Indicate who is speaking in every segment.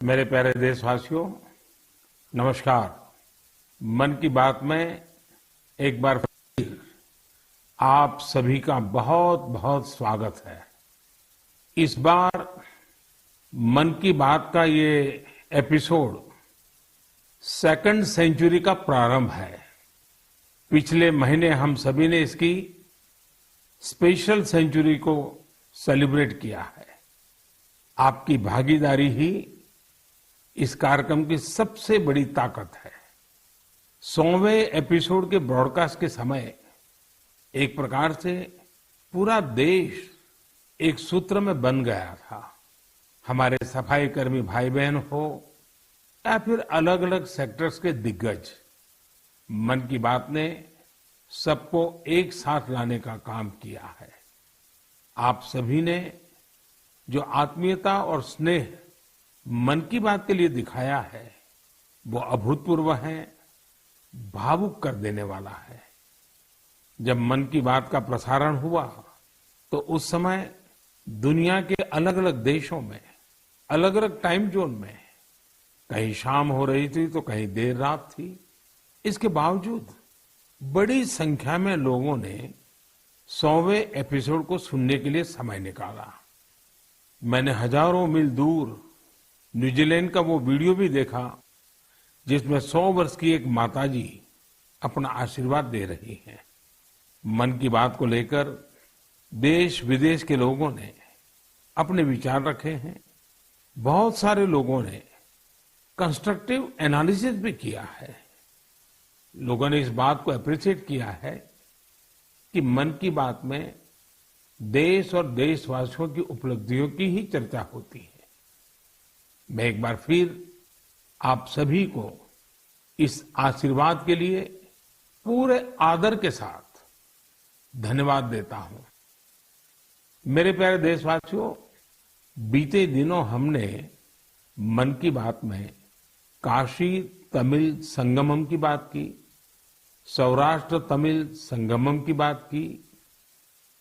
Speaker 1: मेरे प्यारे देशवासियों, नमस्कार। मन की बात में एक बार फिर आप सभी का बहुत बहुत स्वागत है। इस बार मन की बात का ये एपिसोड सेकंड सेंचुरी का प्रारंभ है। पिछले महीने हम सभी ने इसकी स्पेशल सेंचुरी को सेलिब्रेट किया है। आपकी भागीदारी ही इस कार्यक्रम की सबसे बड़ी ताकत है। 100वें एपिसोड के ब्रॉडकास्ट के समय एक प्रकार से पूरा देश एक सूत्र में बन गया था। हमारे सफाई कर्मी भाई बहन हो या फिर अलग अलग सेक्टर्स के दिग्गज, मन की बात ने सबको एक साथ लाने का काम किया है। आप सभी ने जो आत्मीयता और स्नेह मन की बात के लिए दिखाया है, वो अभूतपूर्व है, भावुक कर देने वाला है। जब मन की बात का प्रसारण हुआ तो उस समय दुनिया के अलग अलग देशों में, अलग अलग टाइम जोन में कहीं शाम हो रही थी तो कहीं देर रात थी। इसके बावजूद बड़ी संख्या में लोगों ने 100वें एपिसोड को सुनने के लिए समय निकाला। मैंने हजारों मील दूर न्यूजीलैंड का वो वीडियो भी देखा जिसमें 100 वर्ष की एक माताजी अपना आशीर्वाद दे रही हैं। मन की बात को लेकर देश विदेश के लोगों ने अपने विचार रखे हैं। बहुत सारे लोगों ने कंस्ट्रक्टिव एनालिसिस भी किया है। लोगों ने इस बात को अप्रिशिएट किया है कि मन की बात में देश और देशवासियों की उपलब्धियों की ही चर्चा होती है। मैं एक बार फिर आप सभी को इस आशीर्वाद के लिए पूरे आदर के साथ धन्यवाद देता हूं। मेरे प्यारे देशवासियों, बीते दिनों हमने मन की बात में काशी तमिल संगमम की बात की, सौराष्ट्र तमिल संगमम की बात की।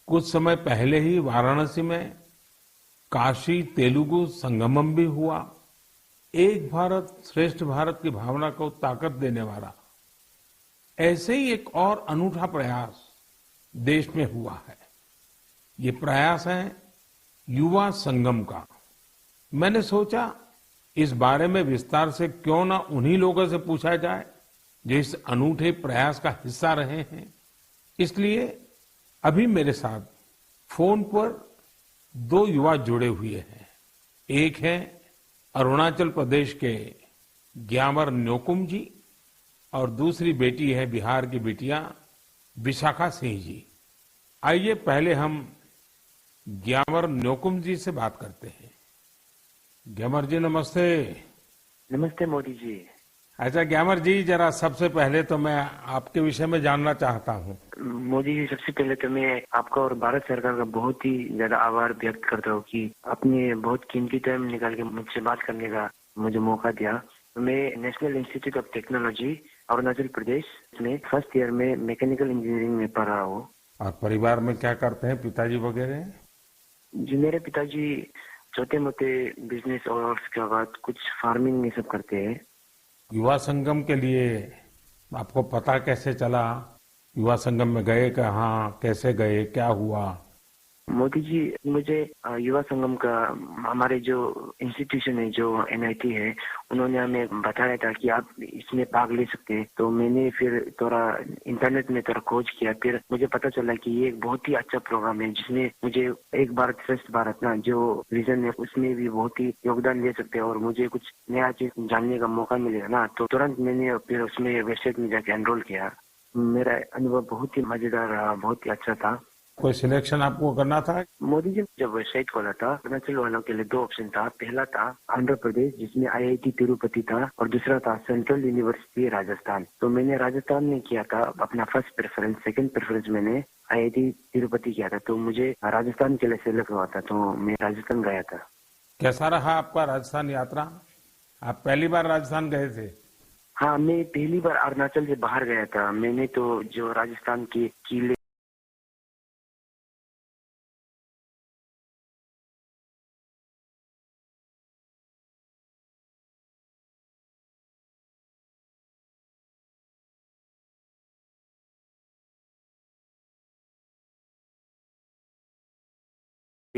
Speaker 1: कुछ समय पहले ही वाराणसी में काशी तेलुगु संगमम भी हुआ। एक भारत श्रेष्ठ भारत की भावना को ताकत देने वाला ऐसे ही एक और अनूठा प्रयास देश में हुआ है। ये प्रयास है युवा संगम का। मैंने सोचा इस बारे में विस्तार से क्यों ना उन्हीं लोगों से पूछा जाए जो इस अनूठे प्रयास का हिस्सा रहे हैं। इसलिए अभी मेरे साथ फोन पर 2 युवा जुड़े हुए हैं। एक है अरुणाचल प्रदेश के ग्यामर न्योकुम जी और दूसरी बेटी है बिहार की बिटिया विशाखा सिंह जी। आइए पहले हम ग्यामर न्योकुम जी से बात करते हैं। ग्यामर जी नमस्ते।
Speaker 2: नमस्ते मोदी जी।
Speaker 1: अच्छा ग्यामर जी, जरा सबसे पहले तो मैं आपके विषय में जानना चाहता हूँ।
Speaker 2: मोदी जी, सबसे पहले तो मैं आपका और भारत सरकार का बहुत ही ज्यादा आभार व्यक्त करता हूँ कि आपने बहुत कीमती टाइम निकाल के मुझसे बात करने का मुझे मौका दिया। मैं National Institute of Technology Arunachal Pradesh में फर्स्ट ईयर में मैकेनिकल इंजीनियरिंग में पढ़ रहा हूँ।
Speaker 1: और परिवार में क्या करते हैं पिताजी वगैरह?
Speaker 2: जी, मेरे पिताजी छोटे मोटे बिजनेस और उसके बाद कुछ फार्मिंग ये सब करते हैं।
Speaker 1: युवा संगम के लिए आपको पता कैसे चला? युवा संगम में गए कहाँ, कैसे गए, क्या हुआ?
Speaker 2: मोदी जी, मुझे युवा संगम का हमारे जो इंस्टीट्यूशन है, जो एनआईटी है, उन्होंने हमें बताया था कि आप इसमें भाग ले सकते हैं। तो मैंने फिर थोड़ा इंटरनेट में थोड़ा खोज किया। फिर मुझे पता चला कि ये एक बहुत ही अच्छा प्रोग्राम है जिसमें मुझे एक भारत श्रेष्ठ भारत ना जो विजन है उसमें भी बहुत ही योगदान दे सकते हैं और मुझे कुछ नया चीज जानने का मौका मिलेगा ना। तो तुरंत मैंने फिर उसमें वेबसाइट में जाके एनरोल किया। मेरा अनुभव बहुत ही मजेदार रहा, बहुत ही अच्छा था।
Speaker 1: कोई सिलेक्शन आपको करना था?
Speaker 2: मोदी जी, जब वेबसाइट खोला था अरुणाचल वालों के लिए 2 ऑप्शन था। पहला था आंध्र प्रदेश जिसमें आईआईटी तिरुपति था और दूसरा था सेंट्रल यूनिवर्सिटी राजस्थान। तो मैंने राजस्थान में किया था अपना फर्स्ट प्रेफरेंस। सेकंड प्रेफरेंस मैंने आईआईटी तिरुपति किया था। तो मुझे राजस्थान के लिए सेलेक्ट हुआ था, तो मैं राजस्थान गया था।
Speaker 1: कैसा रहा आपका राजस्थान यात्रा? आप पहली बार राजस्थान गए थे?
Speaker 2: हाँ, मैं पहली बार अरुणाचल से बाहर गया था। मैंने तो जो राजस्थान के किले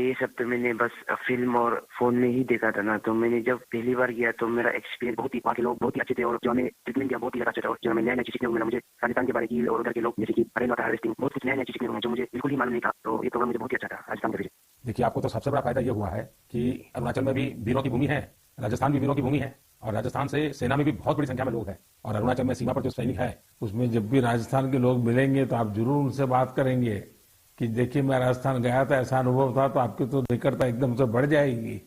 Speaker 2: ये सब तो मैंने बस फिल्म और फोन में ही देखा था ना, तो मैंने जब पहली बार गया तो मेरा एक्सपीरियंस बहुत ही, वहाँ के लोग बहुत ही अच्छे थे और जो हमें ट्रीटमेंट किया बहुत ही अच्छा था। और जो हमें नया नया चीज़ सीखने को मिला, मुझे राजस्थान के बारे की और उधर के लोग जैसे कि रेन वाटर हार्वेस्टिंग, बहुत कुछ नया नया चीज़ सीखने को मिला जो मुझे बिल्कुल ही मालूम नहीं था। तो ये प्रोग्राम मुझे बहुत ही अच्छा था राजस्थान के विषय।
Speaker 3: देखिए, आपको तो सबसे बड़ा फायदा ये हुआ है कि अरुणाचल में भी वीरों की भूमि है, राजस्थान भी वीरों की भूमि है और राजस्थान से सेना में भी बहुत बड़ी संख्या में लोग हैं और अरुणाचल में सीमा पर जो सैनिक है।
Speaker 1: उसमें जब भी राजस्थान के लोग मिलेंगे तो आप जरूर उनसे बात करेंगे कि देखिए मैं राजस्थान गया था, ऐसा अनुभव था, तो आपकी तो निकटता एकदम से बढ़ जाएगी।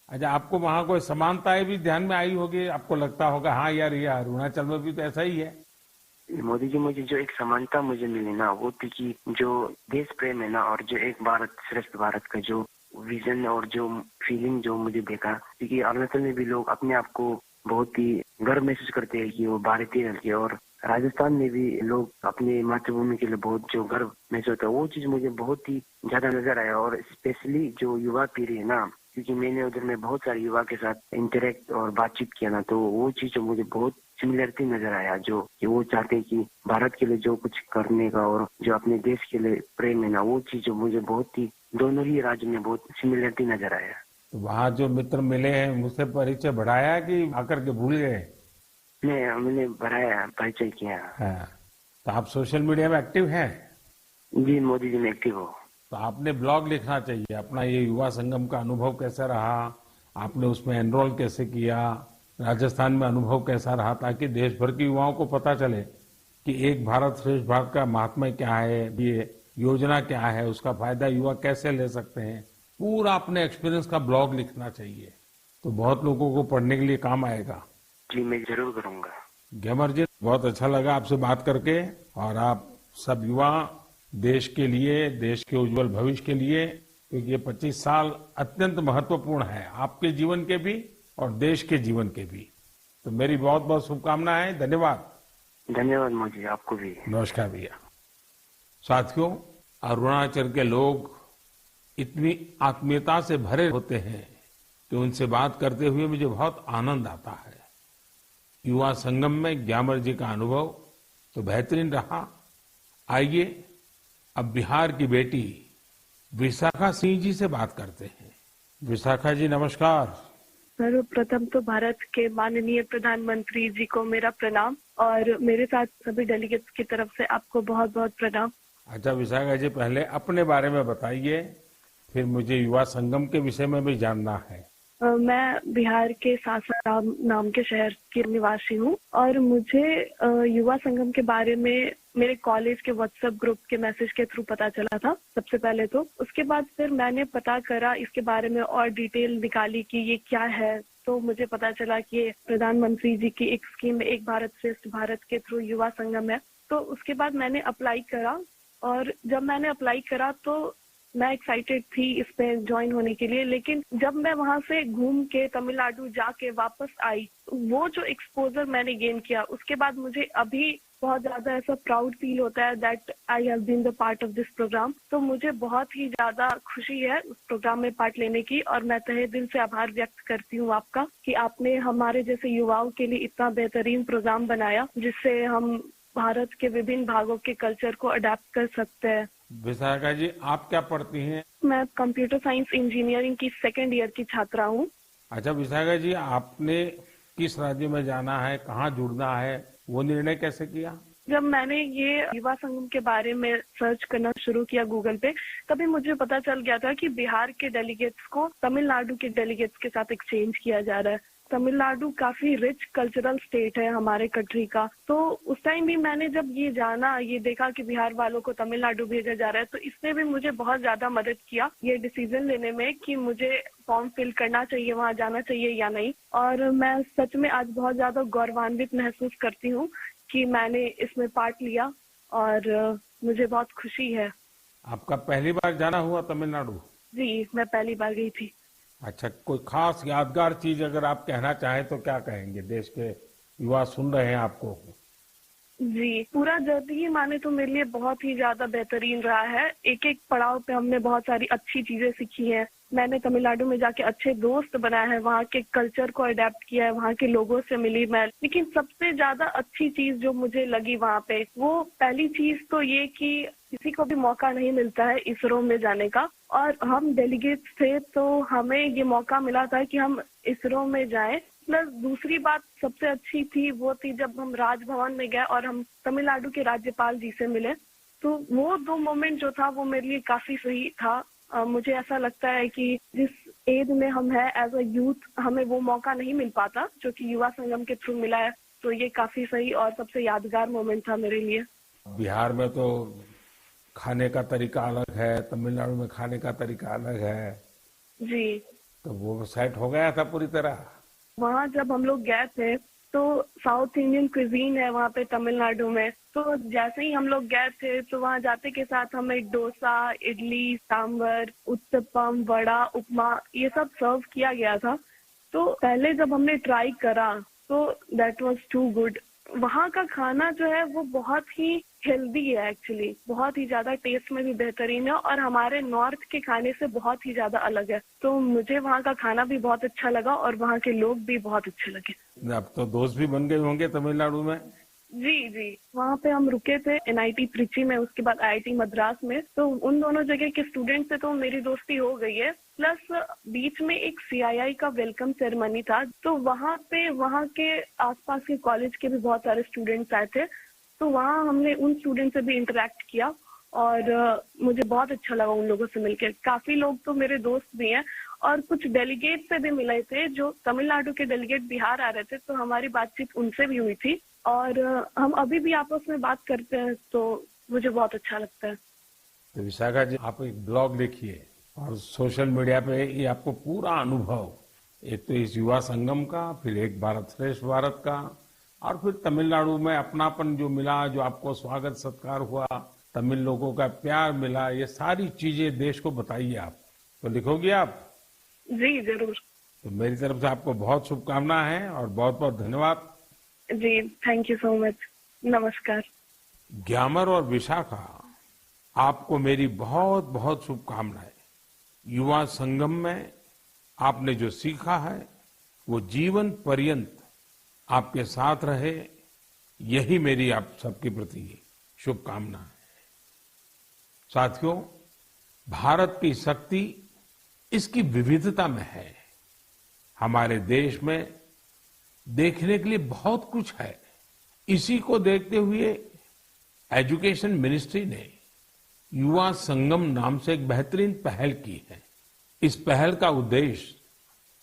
Speaker 1: अच्छा, आपको वहाँ कोई समानताएं भी ध्यान में आई होगी, आपको लगता होगा हाँ यार ये अरुणाचल में भी तो ऐसा ही है।
Speaker 2: मोदी जी, मुझे जो एक समानता मुझे मिली ना, वो थी कि जो देश प्रेम है ना, और जो एक भारत श्रेष्ठ भारत का जो विजन और जो फीलिंग जो मुझे देखा, क्योंकि अरुणाचल में भी लोग अपने आप को बहुत ही गर्व महसूस करते हैं कि वो भारतीय है, और राजस्थान में भी लोग अपने मातृभूमि के लिए बहुत जो गर्व महसूस होता है, वो चीज मुझे बहुत ही ज्यादा नजर आया। और स्पेशली जो युवा पीढ़ी है ना, क्योंकि मैंने उधर में बहुत सारे युवा के साथ इंटरेक्ट और बातचीत किया ना, तो वो चीज जो मुझे बहुत सिमिलरिटी नजर आया, जो कि वो चाहते हैं कि भारत के लिए जो कुछ करने का और जो अपने देश के लिए प्रेम है ना, वो चीज जो मुझे बहुत ही दोनों ही राज्य में बहुत सिमिलरिटी नजर आया।
Speaker 1: तो वहाँ जो मित्र मिले हैं मुझसे परिचय बढ़ाया कि आकर के भूल गए?
Speaker 2: मैंने बढ़ाया, परिचय किया।
Speaker 1: हाँ, तो आप सोशल मीडिया में एक्टिव हैं?
Speaker 2: जी मोदी जी, मैं एक्टिव हूँ।
Speaker 1: तो आपने ब्लॉग लिखना चाहिए अपना, ये युवा संगम का अनुभव कैसा रहा, आपने उसमें एनरोल कैसे किया, राजस्थान में अनुभव कैसा रहा, ताकि देश भर के युवाओं को पता चले कि एक भारत श्रेष्ठ भारत का महात्म्य क्या है, ये योजना क्या है, उसका फायदा युवा कैसे ले सकते हैं। पूरा अपने एक्सपीरियंस का ब्लॉग लिखना चाहिए, तो बहुत लोगों को पढ़ने के लिए काम आएगा।
Speaker 2: जी मैं जरूर करूंगा।
Speaker 1: ग्यामर जी, बहुत अच्छा लगा आपसे बात करके, और आप सब युवा देश के लिए, देश के उज्जवल भविष्य के लिए, क्योंकि ये 25 साल अत्यंत महत्वपूर्ण है आपके जीवन के भी और देश के जीवन के भी। तो मेरी बहुत बहुत शुभकामनाएं। धन्यवाद।
Speaker 2: धन्यवाद मोदी, आपको भी।
Speaker 1: नमस्कार भैया। साथियों, अरुणाचल के लोग इतनी आत्मीयता से भरे होते हैं कि उनसे बात करते हुए मुझे बहुत आनंद आता है। युवा संगम में ग्यामर जी का अनुभव तो बेहतरीन रहा। आइए अब बिहार की बेटी विशाखा सिंह जी से बात करते हैं। विशाखा जी, नमस्कार।
Speaker 4: सर्वप्रथम तो भारत के माननीय प्रधानमंत्री जी को मेरा प्रणाम, और मेरे साथ सभी डेलीगेट्स की तरफ से आपको बहुत बहुत प्रणाम।
Speaker 1: अच्छा विशाखा जी, पहले अपने बारे में बताइए, फिर मुझे युवा संगम के विषय में भी जानना है।
Speaker 4: मैं बिहार के सासाराम नाम के शहर की निवासी हूँ, और मुझे युवा संगम के बारे में मेरे कॉलेज के व्हाट्सएप ग्रुप के मैसेज के थ्रू पता चला था सबसे पहले तो। उसके बाद फिर मैंने पता करा इसके बारे में और डिटेल निकाली कि ये क्या है, तो मुझे पता चला कि ये प्रधानमंत्री जी की एक स्कीम, एक भारत श्रेष्ठ भारत के थ्रू युवा संगम है। तो उसके बाद मैंने अप्लाई करा, और जब मैंने अप्लाई करा तो मैं एक्साइटेड थी इस पे ज्वाइन होने के लिए। लेकिन जब मैं वहां से घूम के तमिलनाडु जाके वापस आई, वो जो एक्सपोजर मैंने गेन किया, उसके बाद मुझे अभी बहुत ज्यादा ऐसा प्राउड फील होता है that I have been the part of this program. तो मुझे बहुत ही ज्यादा खुशी है उस प्रोग्राम में पार्ट लेने की, और मैं तहे दिल से आभार व्यक्त करती हूँ आपका कि आपने हमारे जैसे युवाओं के लिए इतना बेहतरीन प्रोग्राम बनाया, जिससे हम भारत के विभिन्न भागों के कल्चर को अडेप्ट कर सकते हैं।
Speaker 1: विशाखा जी, आप क्या पढ़ती हैं?
Speaker 4: मैं कंप्यूटर साइंस इंजीनियरिंग की सेकेंड ईयर की छात्रा हूँ।
Speaker 1: अच्छा विशाखा जी, आपने किस राज्य में जाना है, कहाँ जुड़ना है, वो निर्णय कैसे किया?
Speaker 4: जब मैंने ये युवा संगम के बारे में सर्च करना शुरू किया गूगल पे, तभी मुझे पता चल गया था कि बिहार के डेलीगेट्स को तमिलनाडु के डेलीगेट्स के साथ एक्सचेंज किया जा रहा है। तमिलनाडु काफी रिच कल्चरल स्टेट है हमारे कंट्री का। तो उस टाइम भी मैंने जब ये जाना, ये देखा कि बिहार वालों को तमिलनाडु भेजा जा रहा है, तो इसने भी मुझे बहुत ज्यादा मदद किया ये डिसीजन लेने में कि मुझे फॉर्म फिल करना चाहिए, वहाँ जाना चाहिए या नहीं। और मैं सच में आज बहुत ज्यादा गौरवान्वित महसूस करती हूँ कि मैंने इसमें पार्ट लिया, और मुझे बहुत खुशी है।
Speaker 1: आपका पहली बार जाना हुआ तमिलनाडु?
Speaker 4: जी, मैं पहली बार गई थी।
Speaker 1: अच्छा, कोई खास यादगार चीज अगर आप कहना चाहें तो क्या कहेंगे? देश के युवा सुन रहे हैं आपको।
Speaker 4: जी, पूरा जर्नी ही माने तो मेरे लिए बहुत ही ज्यादा बेहतरीन रहा है। एक एक पड़ाव पे हमने बहुत सारी अच्छी चीजें सीखी हैं, मैंने तमिलनाडु में जाके अच्छे दोस्त बनाए हैं, वहाँ के कल्चर को अडेप्ट किया है, वहाँ के लोगों से मिली मैं। लेकिन सबसे ज्यादा अच्छी चीज जो मुझे लगी वहाँ पे, वो पहली चीज तो ये कि किसी को भी मौका नहीं मिलता है इसरो में जाने का, और हम डेलीगेट्स थे तो हमें ये मौका मिला था कि हम इसरो में जाएं। प्लस दूसरी बात सबसे अच्छी थी वो थी जब हम राजभवन में गए और हम तमिलनाडु के राज्यपाल जी से मिले, तो वो 2 मोमेंट जो था वो मेरे लिए काफी सही था। मुझे ऐसा लगता है कि जिस एज में हम हैं एज अ यूथ, हमें वो मौका नहीं मिल पाता जो कि युवा संगम के थ्रू मिला है, तो ये काफी सही और सबसे यादगार मोमेंट था मेरे लिए।
Speaker 1: बिहार में तो खाने का तरीका अलग है, तमिलनाडु में खाने का तरीका अलग है,
Speaker 4: जी,
Speaker 1: तो वो सेट हो गया था पूरी तरह।
Speaker 4: वहाँ जब हम लोग गए थे तो साउथ इंडियन क्विजीन है वहाँ पे तमिलनाडु में, तो जैसे ही हम लोग गए थे तो वहाँ जाते के साथ हमें डोसा, इडली, सांभर, उत्तपम, वड़ा, उपमा ये सब सर्व किया गया था। तो पहले जब हमने ट्राई करा तो दैट वाज टू गुड। वहाँ का खाना जो है वो बहुत ही हेल्दी है, एक्चुअली बहुत ही ज्यादा टेस्ट में भी बेहतरीन है और हमारे नॉर्थ के खाने से बहुत ही ज्यादा अलग है। तो मुझे वहाँ का खाना भी बहुत अच्छा लगा और वहाँ के लोग भी बहुत अच्छे लगे।
Speaker 1: अब तो दोस्त भी बन गए होंगे तमिलनाडु में।
Speaker 4: जी जी, वहाँ पे हम रुके थे NIT त्रिची में, उसके बाद IIT मद्रास में, तो उन दोनों जगह के स्टूडेंट से तो मेरी दोस्ती हो गई है। प्लस बीच में एक CII का वेलकम सेरेमनी था, तो वहाँ पे वहाँ के आसपास के कॉलेज के भी बहुत सारे स्टूडेंट्स आए थे, तो वहाँ हमने उन स्टूडेंट से भी इंटरेक्ट किया और मुझे बहुत अच्छा लगा उन लोगों से मिलकर। काफी लोग तो मेरे दोस्त भी हैं और कुछ डेलीगेट से भी मिले थे, जो तमिलनाडु के डेलीगेट बिहार आ रहे थे, तो हमारी बातचीत उनसे भी हुई थी और हम अभी भी आपस में बात करते हैं, तो मुझे बहुत अच्छा लगता है।
Speaker 1: तो विशाखा जी, आप एक ब्लॉग लिखिए और सोशल मीडिया पे ये आपको पूरा अनुभव, एक तो इस युवा संगम का, फिर एक भारत श्रेष्ठ भारत का, और फिर तमिलनाडु में अपनापन जो मिला, जो आपको स्वागत सत्कार हुआ, तमिल लोगों का प्यार मिला, ये सारी चीजें देश को बताइए। आप तो लिखोगे आप?
Speaker 4: जी जरूर।
Speaker 1: तो मेरी तरफ से आपको बहुत शुभकामनाएं हैं और बहुत बहुत धन्यवाद।
Speaker 4: जी, थैंक यू सो मच। नमस्कार।
Speaker 1: ग्यामर और विशाखा, आपको मेरी बहुत बहुत शुभकामनाएं। युवा संगम में आपने जो सीखा है वो जीवन पर्यंत आपके साथ रहे, यही मेरी आप सबके प्रति शुभकामना है। साथियों, भारत की शक्ति इसकी विविधता में है। हमारे देश में देखने के लिए बहुत कुछ है। इसी को देखते हुए एजुकेशन मिनिस्ट्री ने युवा संगम नाम से एक बेहतरीन पहल की है। इस पहल का उद्देश्य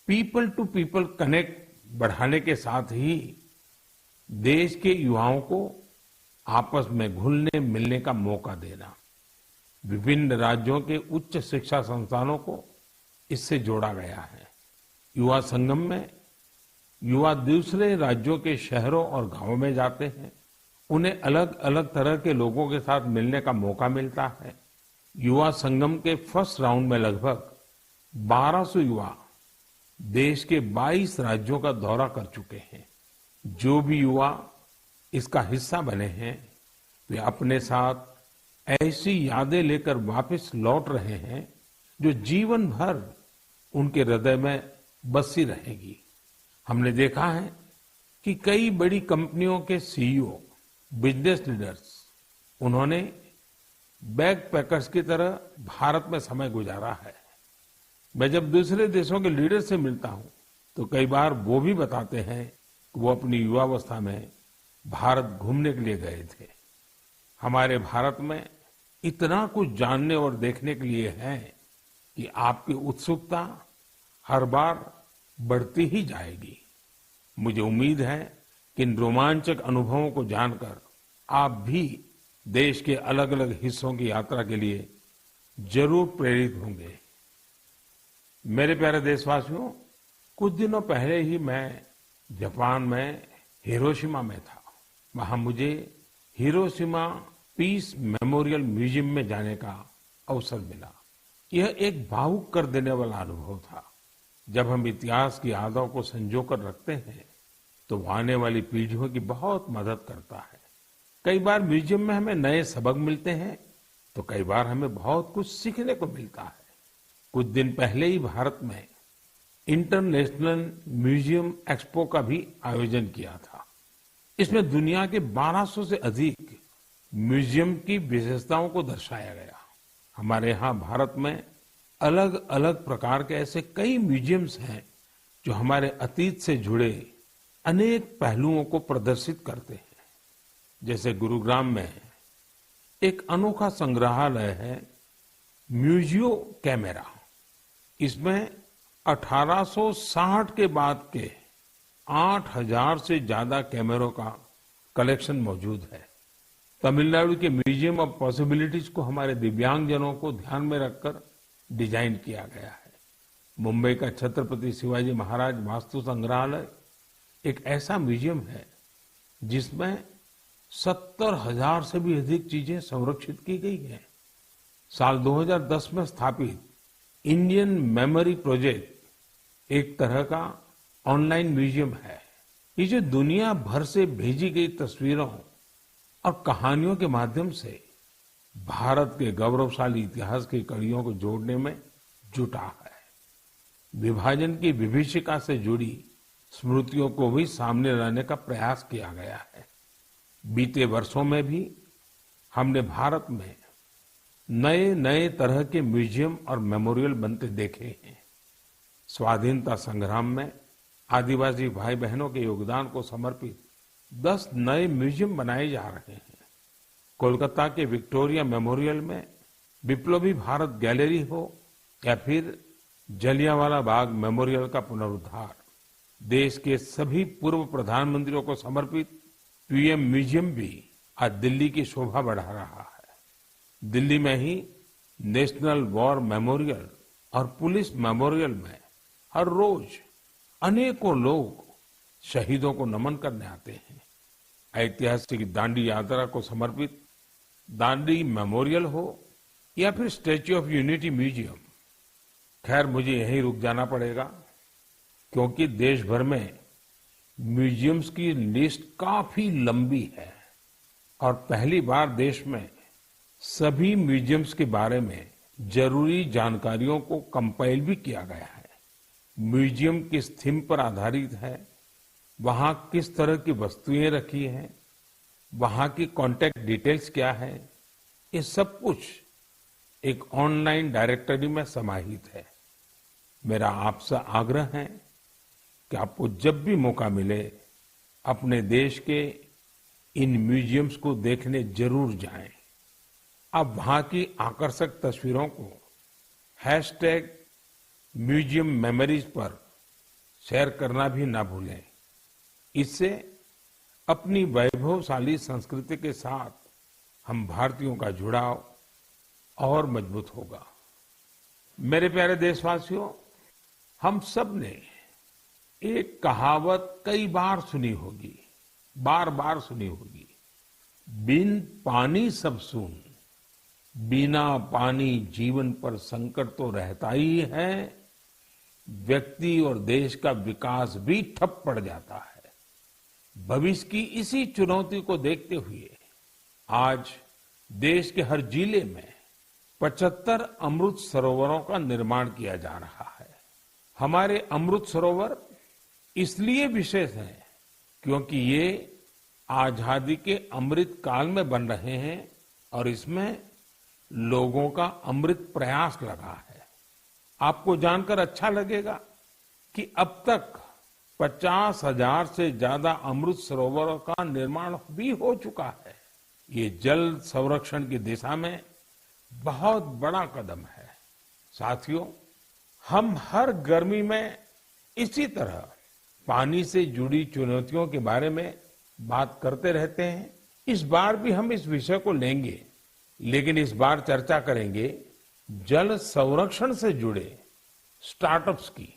Speaker 1: पीपल टू पीपल कनेक्ट बढ़ाने के साथ ही देश के युवाओं को आपस में घुलने मिलने का मौका देना। विभिन्न राज्यों के उच्च शिक्षा संस्थानों को इससे जोड़ा गया है। युवा संगम में युवा दूसरे राज्यों के शहरों और गांवों में जाते हैं। उन्हें अलग अलग तरह के लोगों के साथ मिलने का मौका मिलता है। युवा संगम के फर्स्ट राउंड में लगभग 1200 युवा देश के 22 राज्यों का दौरा कर चुके हैं। जो भी युवा इसका हिस्सा बने हैं, वे अपने साथ ऐसी यादें लेकर वापस लौट रहे हैं जो जीवन भर उनके हृदय में बसी रहेगी। हमने देखा है कि कई बड़ी कंपनियों के CEO, बिजनेस लीडर्स, उन्होंने बैग पैकर्स की तरह भारत में समय गुजारा है। मैं जब दूसरे देशों के लीडर से मिलता हूं तो कई बार वो भी बताते हैं कि वो अपनी युवावस्था में भारत घूमने के लिए गए थे। हमारे भारत में इतना कुछ जानने और देखने के लिए है कि आपकी उत्सुकता हर बार बढ़ती ही जाएगी। मुझे उम्मीद है कि इन रोमांचक अनुभवों को जानकर आप भी देश के अलग अलग हिस्सों की यात्रा के लिए जरूर प्रेरित होंगे। मेरे प्यारे देशवासियों, कुछ दिनों पहले ही मैं जापान में हिरोशिमा में था। वहां मुझे हिरोशिमा पीस मेमोरियल म्यूजियम में जाने का अवसर मिला। यह एक भावुक कर देने वाला अनुभव था। जब हम इतिहास की यादों को संजोकर रखते हैं तो वो आने वाली पीढ़ियों की बहुत मदद करता है। कई बार म्यूजियम में हमें नए सबक मिलते हैं तो कई बार हमें बहुत कुछ सीखने को मिलता है। कुछ दिन पहले ही भारत में इंटरनेशनल म्यूजियम एक्सपो का भी आयोजन किया था। इसमें दुनिया के 1200 से अधिक म्यूजियम की विशेषताओं को दर्शाया गया। हमारे यहाँ भारत में अलग अलग प्रकार के ऐसे कई म्यूजियम्स हैं जो हमारे अतीत से जुड़े अनेक पहलुओं को प्रदर्शित करते हैं। जैसे गुरुग्राम में एक अनोखा संग्रहालय है म्यूजियो कैमेरा। इसमें 1860 के बाद के 8000 से ज्यादा कैमरों का कलेक्शन मौजूद है। तमिलनाडु के म्यूजियम ऑफ पॉसिबिलिटीज को हमारे दिव्यांगजनों को ध्यान में रखकर डिजाइन किया गया है। मुंबई का छत्रपति शिवाजी महाराज वास्तु संग्रहालय एक ऐसा म्यूजियम है जिसमें 70,000 से भी अधिक चीजें संरक्षित की गई हैं। साल 2010 में स्थापित इंडियन मेमोरी प्रोजेक्ट एक तरह का ऑनलाइन म्यूजियम है। ये जो दुनिया भर से भेजी गई तस्वीरों और कहानियों के माध्यम से भारत के गौरवशाली इतिहास की कड़ियों को जोड़ने में जुटा है। विभाजन की विभीषिका से जुड़ी स्मृतियों को भी सामने लाने का प्रयास किया गया है। बीते वर्षों में भी हमने भारत में नए नए तरह के म्यूजियम और मेमोरियल बनते देखे हैं। स्वाधीनता संग्राम में आदिवासी भाई बहनों के योगदान को समर्पित 10 नए म्यूजियम बनाए जा रहे हैं। कोलकाता के विक्टोरिया मेमोरियल में विप्लवी भारत गैलरी हो या फिर जलियांवाला बाग मेमोरियल का पुनरुद्धार, देश के सभी पूर्व प्रधानमंत्रियों को समर्पित पीएम म्यूजियम भी आज दिल्ली की शोभा बढ़ा रहा है। दिल्ली में ही नेशनल वॉर मेमोरियल और पुलिस मेमोरियल में हर रोज अनेकों लोग शहीदों को नमन करने आते हैं। ऐतिहासिक दांडी यात्रा को समर्पित दांडी मेमोरियल हो या फिर स्टैच्यू ऑफ यूनिटी म्यूजियम, खैर मुझे यहीं रुक जाना पड़ेगा क्योंकि देश भर में म्यूजियम्स की लिस्ट काफी लंबी है और पहली बार देश में सभी म्यूजियम्स के बारे में जरूरी जानकारियों को कंपाइल भी किया गया है। म्यूजियम किस थीम पर आधारित है, वहां किस तरह की वस्तुएं रखी हैं, वहां की कॉन्टैक्ट डिटेल्स क्या है, ये सब कुछ एक ऑनलाइन डायरेक्टरी में समाहित है। मेरा आपसे आग्रह है कि आपको जब भी मौका मिले अपने देश के इन म्यूजियम्स को देखने जरूर जाएं। आप वहां की आकर्षक तस्वीरों को #म्यूजियम मेमोरीज पर शेयर करना भी ना भूलें। इससे अपनी वैभवशाली संस्कृति के साथ हम भारतीयों का जुड़ाव और मजबूत होगा। मेरे प्यारे देशवासियों, हम सब ने एक कहावत कई बार सुनी होगी, बार बार सुनी होगी, बिन पानी सब सून, बिना पानी जीवन पर संकट तो रहता ही है, व्यक्ति और देश का विकास भी ठप पड़ जाता है। भविष्य की इसी चुनौती को देखते हुए आज देश के हर जिले में 75 अमृत सरोवरों का निर्माण किया जा रहा है। हमारे अमृत सरोवर इसलिए विशेष हैं क्योंकि ये आजादी के अमृत काल में बन रहे हैं और इसमें लोगों का अमृत प्रयास लगा है। आपको जानकर अच्छा लगेगा कि अब तक 50,000 से ज्यादा अमृत सरोवरों का निर्माण भी हो चुका है। ये जल संरक्षण की दिशा में बहुत बड़ा कदम है। साथियों, हम हर गर्मी में इसी तरह पानी से जुड़ी चुनौतियों के बारे में बात करते रहते हैं। इस बार भी हम इस विषय को लेंगे, लेकिन इस बार चर्चा करेंगे जल संरक्षण से जुड़े स्टार्टअप्स की।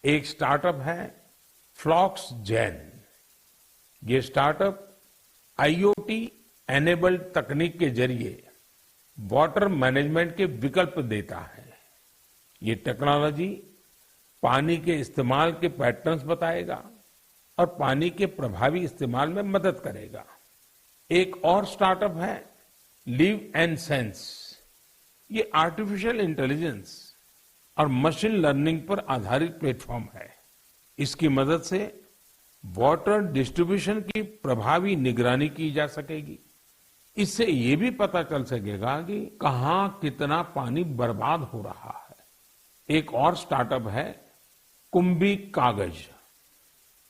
Speaker 1: एक स्टार्टअप है फ्लॉक्स जैन। ये स्टार्टअप आईओटी एनेबल्ड तकनीक के जरिए वाटर मैनेजमेंट के विकल्प देता है। ये टेक्नोलॉजी पानी के इस्तेमाल के पैटर्न्स बताएगा और पानी के प्रभावी इस्तेमाल में मदद करेगा। एक और स्टार्टअप है लिव एंड सेंस। ये आर्टिफिशियल इंटेलिजेंस और मशीन लर्निंग पर आधारित प्लेटफॉर्म है। इसकी मदद से वाटर डिस्ट्रीब्यूशन की प्रभावी निगरानी की जा सकेगी। इससे ये भी पता चल सकेगा कि कहाँ कितना पानी बर्बाद हो रहा है। एक और स्टार्टअप है कुंभी कागज।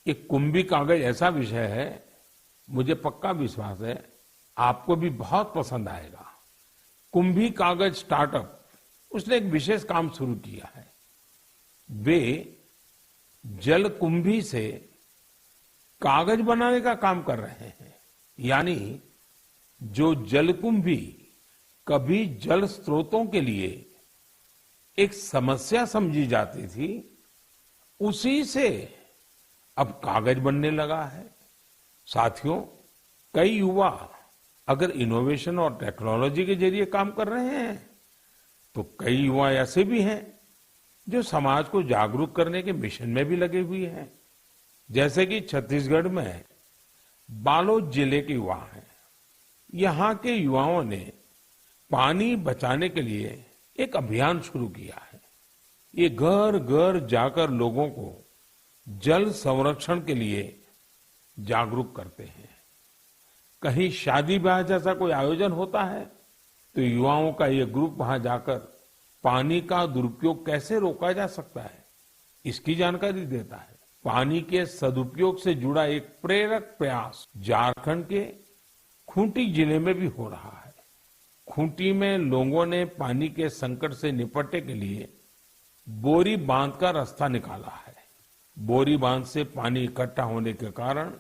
Speaker 1: ये कुंभी कागज ऐसा विषय है, मुझे पक्का विश्वास है आपको भी बहुत पसंद आएगा। कुंभी कागज स्टार्टअप, उसने एक विशेष काम शुरू किया है। वे जलकुंभी से कागज बनाने का काम कर रहे हैं। यानी जो जलकुंभी कभी जल स्रोतों के लिए एक समस्या समझी जाती थी, उसी से अब कागज बनने लगा है। साथियों, कई युवा अगर इनोवेशन और टेक्नोलॉजी के जरिए काम कर रहे हैं, तो कई युवा ऐसे भी हैं जो समाज को जागरूक करने के मिशन में भी लगे हुए हैं। जैसे कि छत्तीसगढ़ में बालोद जिले के युवा हैं। यहाँ के युवाओं ने पानी बचाने के लिए एक अभियान शुरू किया है। ये घर घर जाकर लोगों को जल संरक्षण के लिए जागरूक करते हैं। कहीं शादी ब्याह जैसा कोई आयोजन होता है तो युवाओं का ये ग्रुप वहां जाकर पानी का दुरुपयोग कैसे रोका जा सकता है, इसकी जानकारी देता है। पानी के सदुपयोग से जुड़ा एक प्रेरक प्रयास झारखंड के खूंटी जिले में भी हो रहा है। खूंटी में लोगों ने पानी के संकट से निपटने के लिए बोरी बांध का रास्ता निकाला है। बोरी बांध से पानी इकट्ठा होने के कारण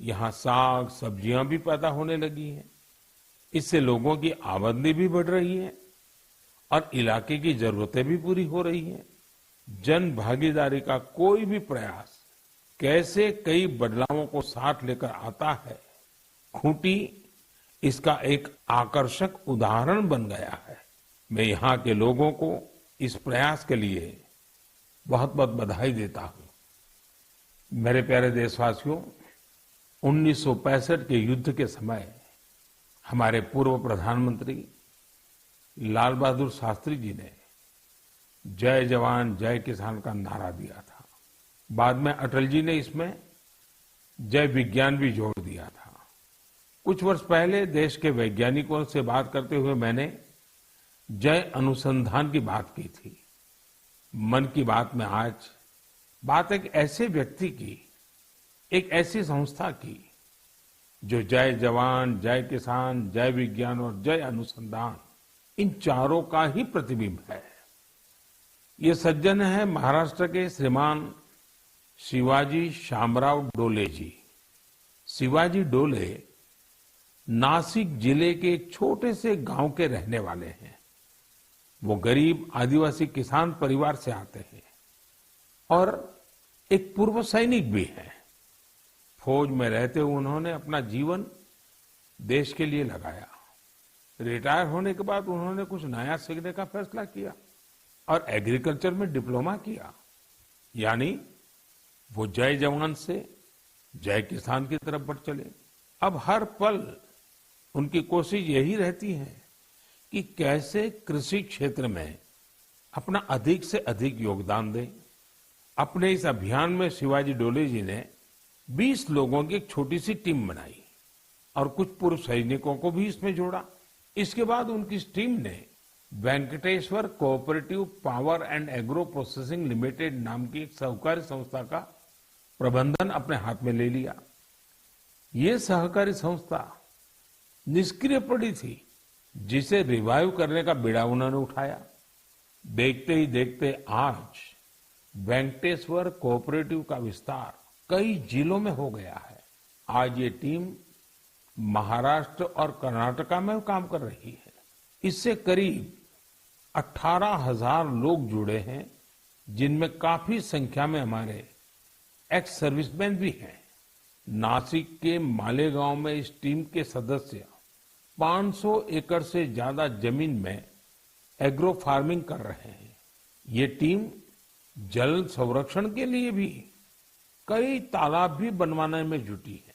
Speaker 1: यहाँ साग सब्जियां भी पैदा होने लगी हैं। इससे लोगों की आमदनी भी बढ़ रही है और इलाके की जरूरतें भी पूरी हो रही हैं। जन भागीदारी का कोई भी प्रयास कैसे कई बदलावों को साथ लेकर आता है, खूंटी इसका एक आकर्षक उदाहरण बन गया है। मैं यहाँ के लोगों को इस प्रयास के लिए बहुत बहुत बधाई देता हूँ। मेरे प्यारे देशवासियों, 1965 के युद्ध के समय हमारे पूर्व प्रधानमंत्री लाल बहादुर शास्त्री जी ने जय जवान जय किसान का नारा दिया था। बाद में अटल जी ने इसमें जय विज्ञान भी जोड़ दिया था। कुछ वर्ष पहले देश के वैज्ञानिकों से बात करते हुए मैंने जय अनुसंधान की बात की थी। मन की बात में आज बात एक ऐसे व्यक्ति की, एक ऐसी संस्था की जो जय जवान जय किसान जय विज्ञान और जय अनुसंधान, इन चारों का ही प्रतिबिंब है। ये सज्जन है महाराष्ट्र के श्रीमान शिवाजी शामराव डोले जी। शिवाजी डोले नासिक जिले के एक छोटे से गांव के रहने वाले हैं। वो गरीब आदिवासी किसान परिवार से आते हैं और एक पूर्व सैनिक भी है। फौज में रहते हुए उन्होंने अपना जीवन देश के लिए लगाया। रिटायर होने के बाद उन्होंने कुछ नया सीखने का फैसला किया और एग्रीकल्चर में डिप्लोमा किया। यानी वो जय जवान से जय किसान की तरफ बढ़ चले। अब हर पल उनकी कोशिश यही रहती है कि कैसे कृषि क्षेत्र में अपना अधिक से अधिक योगदान दें। अपने इस अभियान में शिवाजी डोले जी ने 20 लोगों की एक छोटी सी टीम बनाई और कुछ पूर्व सैनिकों को भी इसमें जोड़ा। इसके बाद उनकी इस टीम ने Venkateshwar cooperative power and agro processing limited नाम की एक सहकारी संस्था का प्रबंधन अपने हाथ में ले लिया। ये सहकारी संस्था निष्क्रिय पड़ी थी, जिसे रिवाइव करने का बीड़ा उन्होंने उठाया। देखते ही देखते आज वेंकटेश्वर कोऑपरेटिव का विस्तार कई जिलों में हो गया है। आज ये टीम महाराष्ट्र और कर्नाटका में काम कर रही है। इससे करीब 18,000 लोग जुड़े हैं, जिनमें काफी संख्या में हमारे एक्स सर्विसमैन भी हैं। नासिक के मालेगांव में इस टीम के सदस्य 500 एकड़ से ज्यादा जमीन में एग्रो फार्मिंग कर रहे हैं। ये टीम जल संरक्षण के लिए भी कई तालाब भी बनवाने में जुटी है।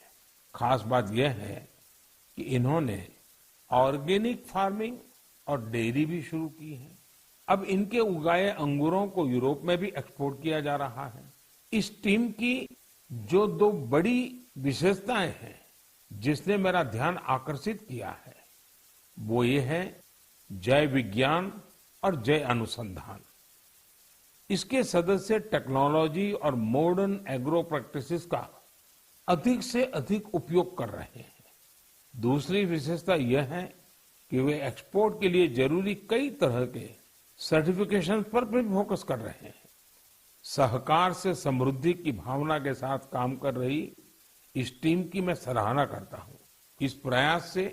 Speaker 1: खास बात यह है कि इन्होंने ऑर्गेनिक फार्मिंग और डेयरी भी शुरू की है। अब इनके उगाए अंगूरों को यूरोप में भी एक्सपोर्ट किया जा रहा है। इस टीम की जो दो बड़ी विशेषताएं हैं जिसने मेरा ध्यान आकर्षित किया है वो ये है जय विज्ञान और जय अनुसंधान। इसके सदस्य टेक्नोलॉजी और मॉडर्न एग्रो प्रैक्टिसेस का अधिक से अधिक उपयोग कर रहे हैं। दूसरी विशेषता यह है कि वे एक्सपोर्ट के लिए जरूरी कई तरह के सर्टिफिकेशन पर भी फोकस कर रहे हैं। सहकार से समृद्धि की भावना के साथ काम कर रही इस टीम की मैं सराहना करता हूं। इस प्रयास से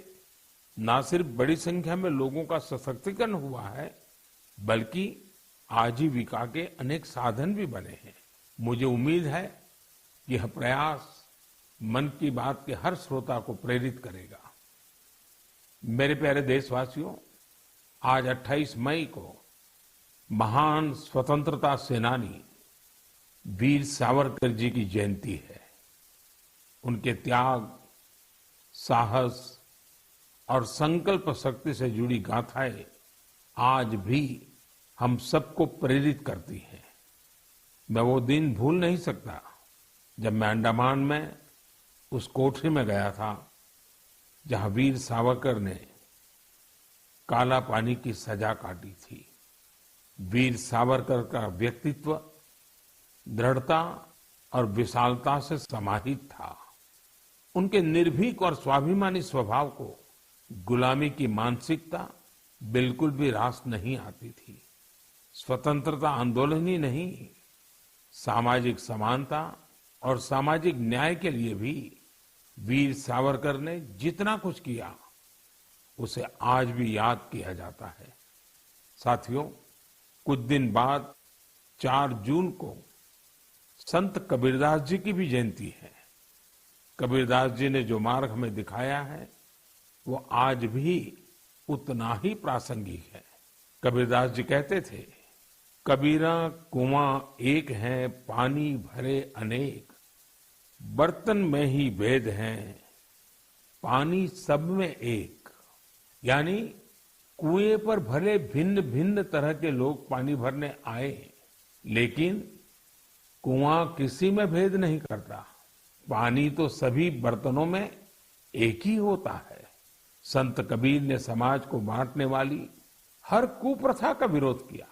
Speaker 1: न सिर्फ बड़ी संख्या में लोगों का सशक्तिकरण हुआ है बल्कि आजीविका के अनेक साधन भी बने हैं। मुझे उम्मीद है कि यह प्रयास मन की बात के हर श्रोता को प्रेरित करेगा। मेरे प्यारे देशवासियों, आज 28 मई को महान स्वतंत्रता सेनानी वीर सावरकर जी की जयंती है। उनके त्याग, साहस और संकल्प शक्ति से जुड़ी गाथाएं आज भी हम सबको प्रेरित करती हैं। मैं वो दिन भूल नहीं सकता जब मैं अंडमान में उस कोठरी में गया था जहां वीर सावरकर ने काला पानी की सजा काटी थी। वीर सावरकर का व्यक्तित्व दृढ़ता और विशालता से समाहित था। उनके निर्भीक और स्वाभिमानी स्वभाव को गुलामी की मानसिकता बिल्कुल भी रास नहीं आती थी। स्वतंत्रता आंदोलन ही नहीं, सामाजिक समानता और सामाजिक न्याय के लिए भी वीर सावरकर ने जितना कुछ किया उसे आज भी याद किया जाता है। साथियों, कुछ दिन बाद 4 जून को संत कबीरदास जी की भी जयंती है। कबीरदास जी ने जो मार्ग हमें दिखाया है वो आज भी उतना ही प्रासंगिक है। कबीरदास जी कहते थे, कबीरा कुआं एक है पानी भरे अनेक, बर्तन में ही भेद हैं पानी सब में एक। यानी कुएं पर भले भिन्न भिन्न तरह के लोग पानी भरने आए लेकिन कुआं किसी में भेद नहीं करता। पानी तो सभी बर्तनों में एक ही होता है। संत कबीर ने समाज को बांटने वाली हर कुप्रथा का विरोध किया,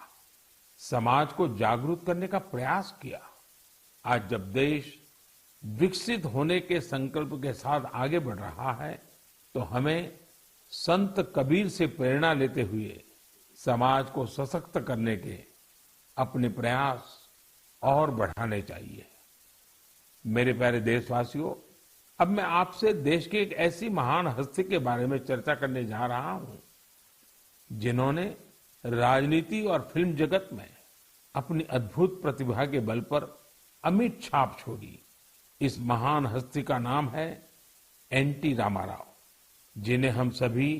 Speaker 1: समाज को जागरूक करने का प्रयास किया। आज जब देश विकसित होने के संकल्प के साथ आगे बढ़ रहा है तो हमें संत कबीर से प्रेरणा लेते हुए समाज को सशक्त करने के अपने प्रयास और बढ़ाने चाहिए। मेरे प्यारे देशवासियों, अब मैं आपसे देश की एक ऐसी महान हस्ती के बारे में चर्चा करने जा रहा हूं जिन्होंने राजनीति और फिल्म जगत में अपनी अद्भुत प्रतिभा के बल पर अमिट छाप छोड़ी। इस महान हस्ती का नाम है एनटी रामाराव, जिन्हें हम सभी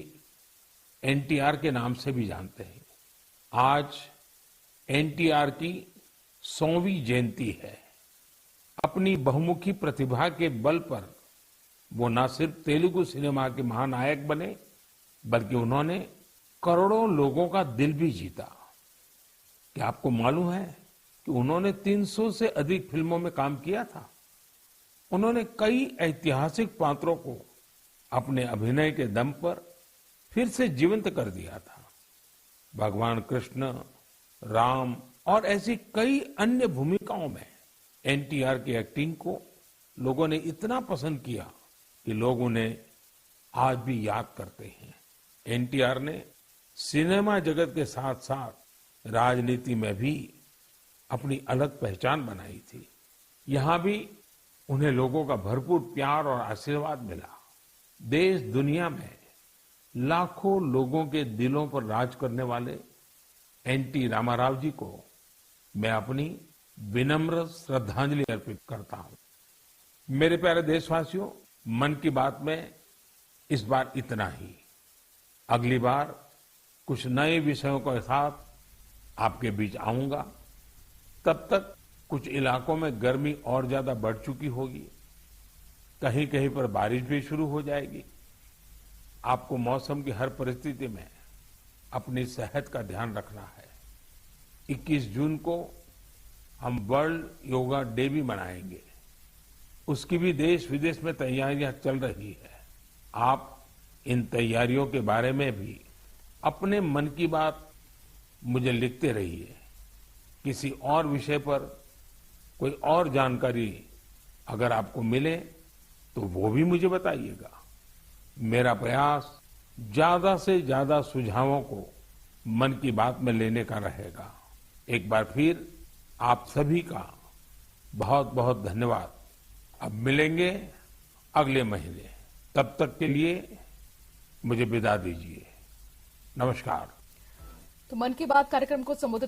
Speaker 1: एनटीआर के नाम से भी जानते हैं। आज एनटीआर की 100वीं जयंती है। अपनी बहुमुखी प्रतिभा के बल पर वो न सिर्फ तेलुगु सिनेमा के महानायक बने बल्कि उन्होंने करोड़ों लोगों का दिल भी जीता। क्या आपको मालूम है कि उन्होंने 300 से अधिक फिल्मों में काम किया था। उन्होंने कई ऐतिहासिक पात्रों को अपने अभिनय के दम पर फिर से जीवंत कर दिया था। भगवान कृष्ण, राम और ऐसी कई अन्य भूमिकाओं में एनटीआर की एक्टिंग को लोगों ने इतना पसंद किया कि लोग उन्हें आज भी याद करते हैं। एनटीआर ने सिनेमा जगत के साथ साथ राजनीति में भी अपनी अलग पहचान बनाई थी। यहां भी उन्हें लोगों का भरपूर प्यार और आशीर्वाद मिला। देश दुनिया में लाखों लोगों के दिलों पर राज करने वाले एनटी रामाराव जी को मैं अपनी विनम्र श्रद्धांजलि अर्पित करता हूं। मेरे प्यारे देशवासियों, मन की बात में इस बार इतना ही। अगली बार कुछ नए विषयों के साथ आपके बीच आऊंगा। तब तक कुछ इलाकों में गर्मी और ज्यादा बढ़ चुकी होगी, कहीं कहीं पर बारिश भी शुरू हो जाएगी। आपको मौसम की हर परिस्थिति में अपनी सेहत का ध्यान रखना है। 21 जून को हम वर्ल्ड योगा डे भी मनाएंगे। उसकी भी देश विदेश में तैयारियां चल रही है। आप इन तैयारियों के बारे में भी अपने मन की बात मुझे लिखते रहिए। किसी और विषय पर कोई और जानकारी अगर आपको मिले तो वो भी मुझे बताइएगा। मेरा प्रयास ज्यादा से ज्यादा सुझावों को मन की बात में लेने का रहेगा। एक बार फिर आप सभी का बहुत बहुत धन्यवाद। अब मिलेंगे अगले महीने। तब तक के लिए मुझे विदा दीजिए। नमस्कार।
Speaker 5: तो मन की बात कार्यक्रम को संबोधित